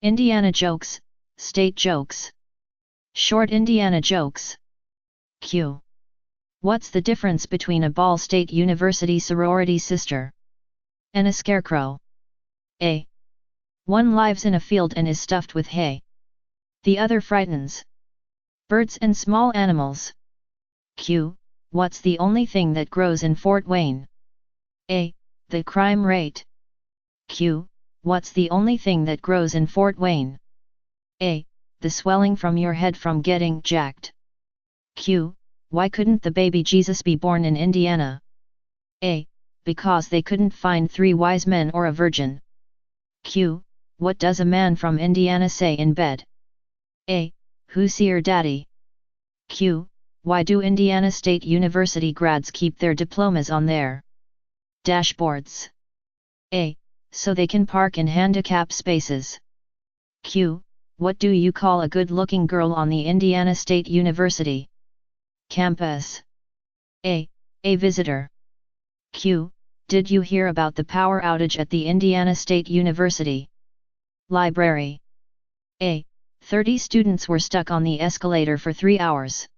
Indiana jokes, state jokes. Short Indiana jokes. Q. What's the difference between a Ball State University sorority sister and a scarecrow? A. One lives in a field and is stuffed with hay. The other frightens birds and small animals. Q. What's the only thing that grows in Fort Wayne? A. The crime rate. Q. What's the only thing that grows in Fort Wayne? A. The swelling from your head from getting jacked. Q. Why couldn't the baby Jesus be born in Indiana? A. Because they couldn't find 3 wise men or a virgin. Q. What does a man from Indiana say in bed? A. Who's your daddy? Q. Why do Indiana State University grads keep their diplomas on their dashboards? A. So they can park in handicap spaces. Q. What do you call a good-looking girl on the Indiana State University campus? A. A visitor. Q. Did you hear about the power outage at the Indiana State University library? A. 30 students were stuck on the escalator for 3 hours.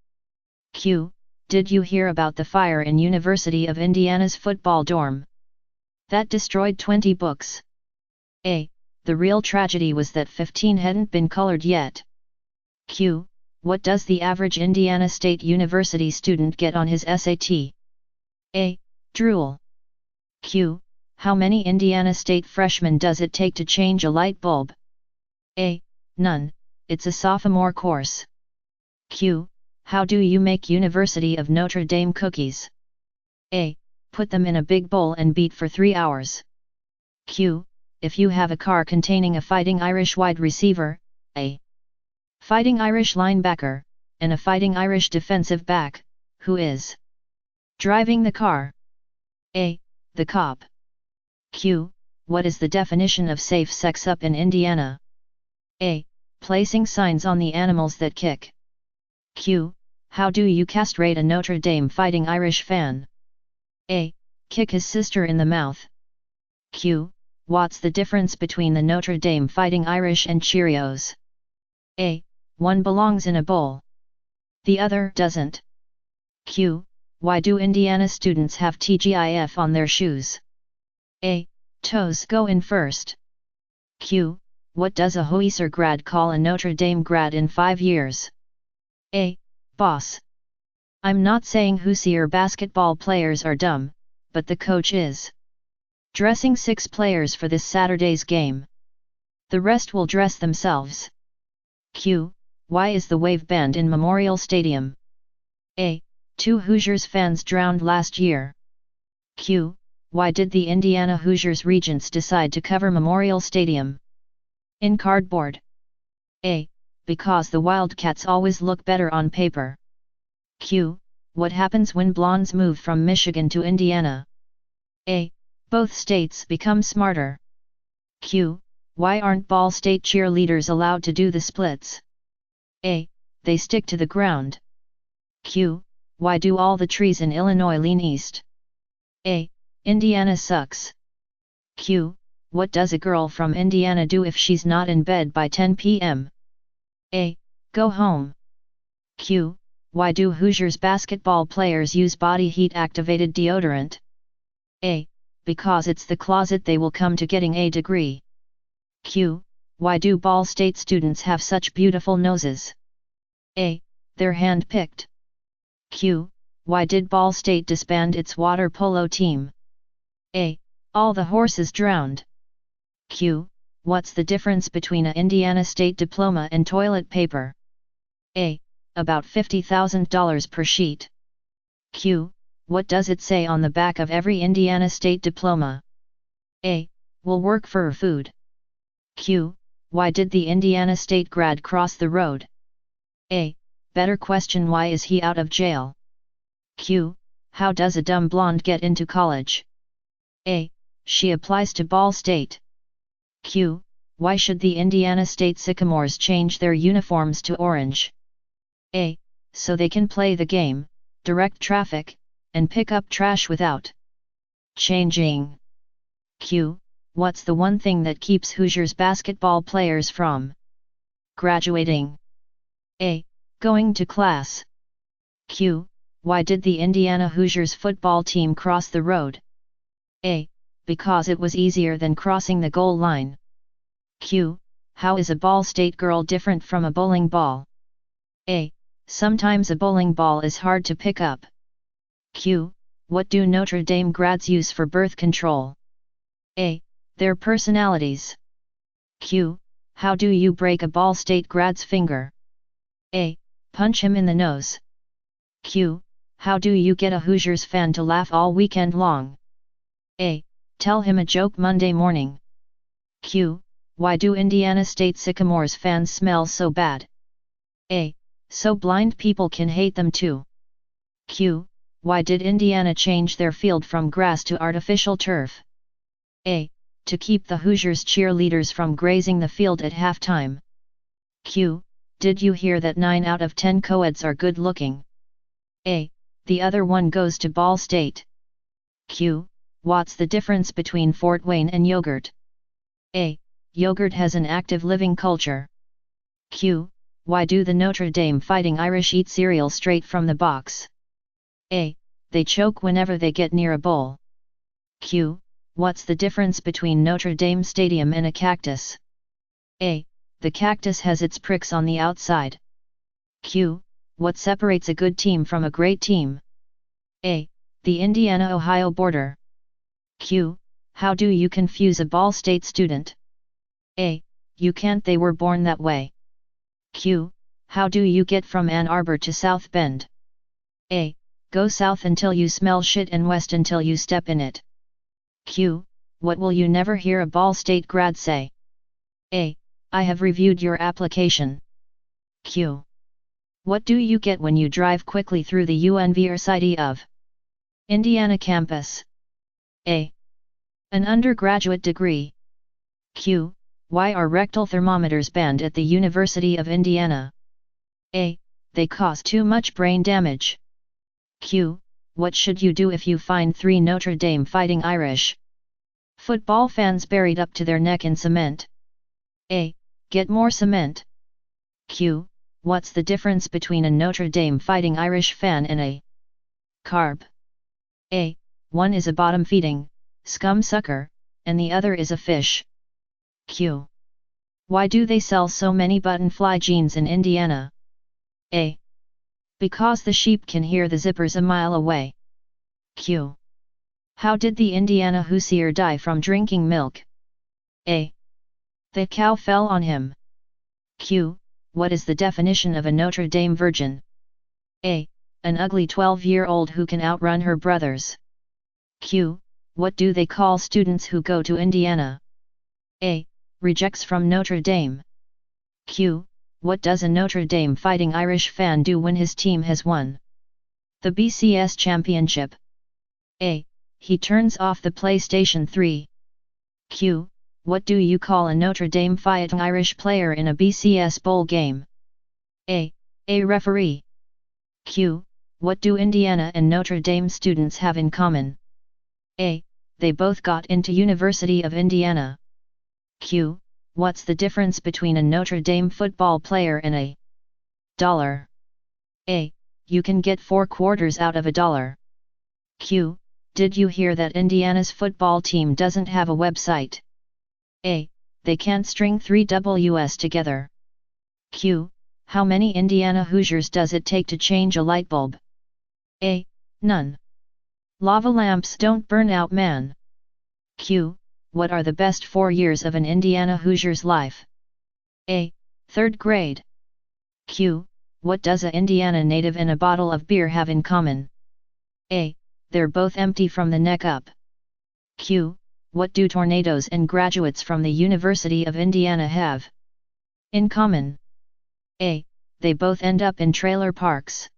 Q. Did you hear about the fire in University of Indiana's football dorm that destroyed 20 books? A. The real tragedy was that 15 hadn't been colored yet. Q. What does the average Indiana State University student get on his SAT? A. Drool. Q. How many Indiana State freshmen does it take to change a light bulb? A. None, it's a sophomore course. Q. How do you make University of Notre Dame cookies? A. Put them in a big bowl and beat for 3 hours. Q. If you have a car containing a Fighting Irish wide receiver, a Fighting Irish linebacker, and a Fighting Irish defensive back, who is driving the car? A. The cop. Q. What is the definition of safe sex up in Indiana? A. Placing signs on the animals that kick. Q. How do you castrate a Notre Dame Fighting Irish fan? A. Kick his sister in the mouth. Q. What's the difference between the Notre Dame Fighting Irish and Cheerios? A. One belongs in a bowl. The other doesn't. Q. Why do Indiana students have TGIF on their shoes? A. Toes go in first. Q. What does a Hoiser grad call a Notre Dame grad in 5 years? A. Boss. I'm not saying Hoosier basketball players are dumb, but the coach is dressing 6 players for this Saturday's game. The rest will dress themselves. Q. Why is the Wave banned in Memorial Stadium? A. 2 Hoosiers fans drowned last year. Q. Why did the Indiana Hoosiers Regents decide to cover Memorial Stadium in cardboard? A. Because the Wildcats always look better on paper. Q. What happens when blondes move from Michigan to Indiana? A. Both states become smarter. Q. Why aren't Ball State cheerleaders allowed to do the splits? A. They stick to the ground. Q. Why do all the trees in Illinois lean east? A. Indiana sucks. Q. What does a girl from Indiana do if she's not in bed by 10 p.m.? A. Go home. Q. Why do Hoosiers basketball players use body heat activated deodorant? A. Because it's the closet they will come to getting a degree. Q. Why do Ball State students have such beautiful noses? A. They're hand-picked. Q. Why did Ball State disband its water polo team? A. All the horses drowned. Q. What's the difference between a Indiana State diploma and toilet paper? A. About $50,000 per sheet. Q. What does it say on the back of every Indiana State diploma? A. Will work for food. Q. Why did the Indiana State grad cross the road? A. Better question, why is he out of jail? Q. How does a dumb blonde get into college? A. She applies to Ball State. Q. Why should the Indiana State Sycamores change their uniforms to orange? A. So they can play the game, direct traffic, and pick up trash without changing. Q. What's the one thing that keeps Hoosiers basketball players from graduating? A. Going to class. Q. Why did the Indiana Hoosiers football team cross the road? A. Because it was easier than crossing the goal line. Q. How is a Ball State girl different from a bowling ball? A. Sometimes a bowling ball is hard to pick up. Q. What do Notre Dame grads use for birth control? A. Their personalities. Q. How do you break a Ball State grad's finger? A. Punch him in the nose. Q. How do you get a Hoosiers fan to laugh all weekend long? A. Tell him a joke Monday morning. Q. Why do Indiana State Sycamores fans smell so bad? A. So blind people can hate them too. Q. Why did Indiana change their field from grass to artificial turf? A. To keep the Hoosiers cheerleaders from grazing the field at halftime. Q. Did you hear that 9 out of 10 co-eds are good looking? A. The other one goes to Ball State. Q. What's the difference between Fort Wayne and yogurt? A. Yogurt has an active living culture. Q. Why do the Notre Dame Fighting Irish eat cereal straight from the box? A. They choke whenever they get near a bowl. Q. What's the difference between Notre Dame Stadium and a cactus? A. The cactus has its pricks on the outside. Q. What separates a good team from a great team? A. The Indiana-Ohio border. Q. How do you confuse a Ball State student? A. You can't, they were born that way. Q. How do you get from Ann Arbor to South Bend? A. Go south until you smell shit and west until you step in it. Q. What will you never hear a Ball State grad say? A. I have reviewed your application. Q. What do you get when you drive quickly through the University of Indiana campus? A. An undergraduate degree. Q. Why are rectal thermometers banned at the University of Indiana? A. They cause too much brain damage. Q. What should you do if you find 3 Notre Dame Fighting Irish football fans buried up to their neck in cement? A. Get more cement. Q. What's the difference between a Notre Dame Fighting Irish fan and a carp? A. One is a bottom-feeding scum sucker, and the other is a fish. Q. Why do they sell so many button-fly jeans in Indiana? A. Because the sheep can hear the zippers a mile away. Q. How did the Indiana Hoosier die from drinking milk? A. The cow fell on him. Q. What is the definition of a Notre Dame virgin? A. An ugly 12-year-old who can outrun her brothers. Q. What do they call students who go to Indiana? A. Rejects from Notre Dame. Q. What does a Notre Dame Fighting Irish fan do when his team has won the BCS championship? A. He turns off the PlayStation 3. Q. What do you call a Notre Dame Fighting Irish player in a BCS bowl game? A. A referee. Q. What do Indiana and Notre Dame students have in common? A. They both got into University of Indiana. Q. What's the difference between a Notre Dame football player and a dollar? A. You can get 4 quarters out of a dollar. Q. Did you hear that Indiana's football team doesn't have a website? A. They can't string 3 Ws together. Q. How many Indiana Hoosiers does it take to change a light bulb? A. None. Lava lamps don't burn out, man. Q. What are the best 4 years of an Indiana Hoosier's life? A. 3rd grade. Q. What does a Indiana native and a bottle of beer have in common? A. They're both empty from the neck up. Q. What do tornadoes and graduates from the University of Indiana have in common? A. They both end up in trailer parks.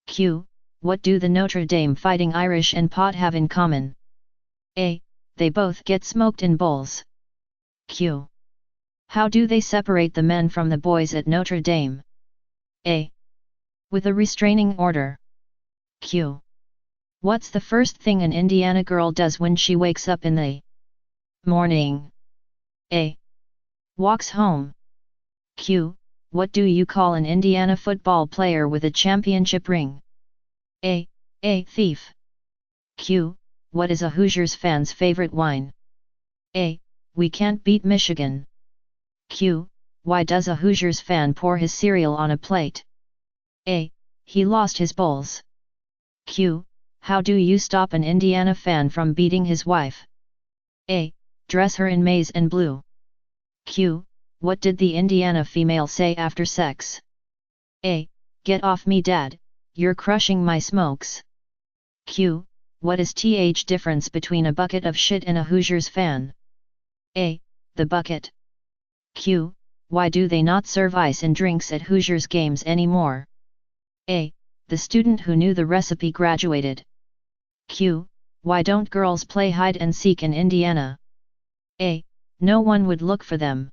Q. What do the Notre Dame Fighting Irish and pot have in common? A. They both get smoked in bowls. Q. How do they separate the men from the boys at Notre Dame? A. With a restraining order. Q. What's the first thing an Indiana girl does when she wakes up in the Morning. A. Walks home. Q. What do you call an Indiana football player with a championship ring? A. Thief. Q. What is a Hoosiers fan's favorite wine? A. We can't beat Michigan. Q. Why does a Hoosiers fan pour his cereal on a plate? A. He lost his bowls. Q. How do you stop an Indiana fan from beating his wife? A. Dress her in maize and blue. Q. What did the Indiana female say after sex? A. Get off me, Dad, you're crushing my smokes. Q. What is th difference between a bucket of shit and a Hoosiers fan? A. The bucket. Q. Why do they not serve ice and drinks at Hoosiers games anymore? A. The student who knew the recipe graduated. Q. Why don't girls play hide and seek in Indiana? A. No one would look for them.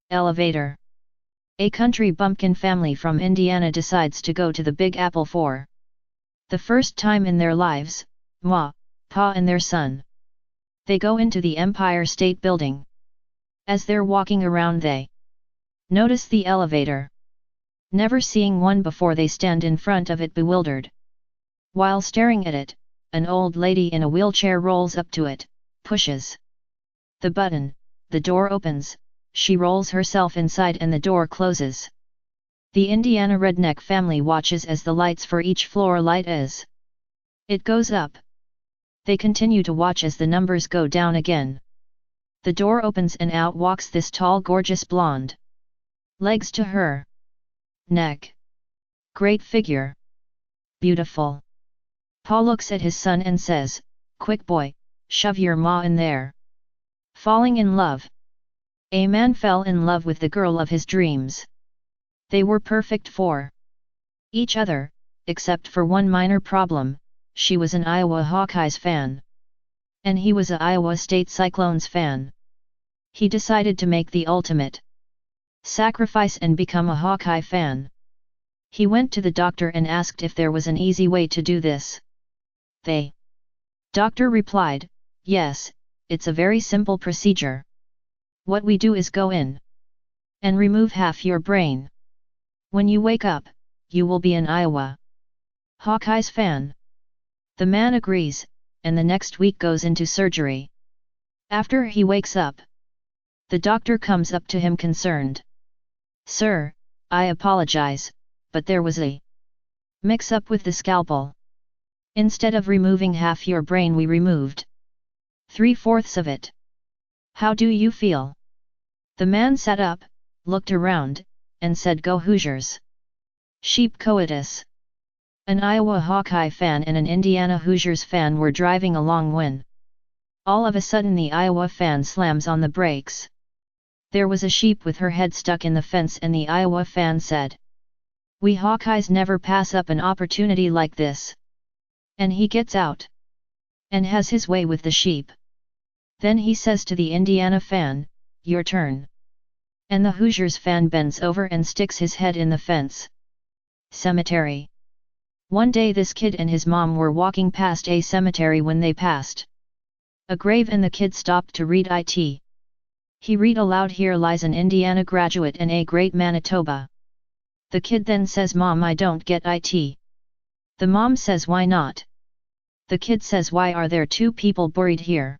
Elevator. A country bumpkin family from Indiana decides to go to the Big Apple for the first time in their lives, Ma, Pa and their son. They go into the Empire State Building. As they're walking around they notice the elevator. Never seeing one before, they stand in front of it bewildered. While staring at it, an old lady in a wheelchair rolls up to it, pushes the button, the door opens, she rolls herself inside and the door closes. The Indiana redneck family watches as the lights for each floor light as it goes up. They continue to watch as the numbers go down again. The door opens and out walks this tall, gorgeous blonde. Legs to her neck. Great figure. Beautiful. Pa looks at his son and says, "Quick boy, shove your ma in there." Falling in love. A man fell in love with the girl of his dreams. They were perfect for each other, except for one minor problem: she was an Iowa Hawkeyes fan. And he was a Iowa State Cyclones fan. He decided to make the ultimate sacrifice and become a Hawkeye fan. He went to the doctor and asked if there was an easy way to do this. The doctor replied, "Yes, it's a very simple procedure. What we do is go in and remove half your brain. When you wake up, you will be an Iowa Hawkeyes fan." The man agrees, and the next week goes into surgery. After he wakes up, the doctor comes up to him concerned. "Sir, I apologize, but there was a mix-up with the scalpel. Instead of removing half your brain, we removed 3/4 of it. How do you feel?" The man sat up, looked around, and said, "Go Hoosiers." Sheep coitus. An Iowa Hawkeye fan and an Indiana Hoosiers fan were driving along when all of a sudden the Iowa fan slams on the brakes. There was a sheep with her head stuck in the fence and the Iowa fan said, "We Hawkeyes never pass up an opportunity like this." And he gets out and has his way with the sheep. Then he says to the Indiana fan, "Your turn." And the Hoosiers fan bends over and sticks his head in the fence. Cemetery. One day this kid and his mom were walking past a cemetery when they passed a grave and the kid stopped to read it. He read aloud, "Here lies an Indiana graduate and a great Manitoba." The kid then says, "Mom, I don't get it." The mom says, "Why not?" The kid says, "Why are there two people buried here?"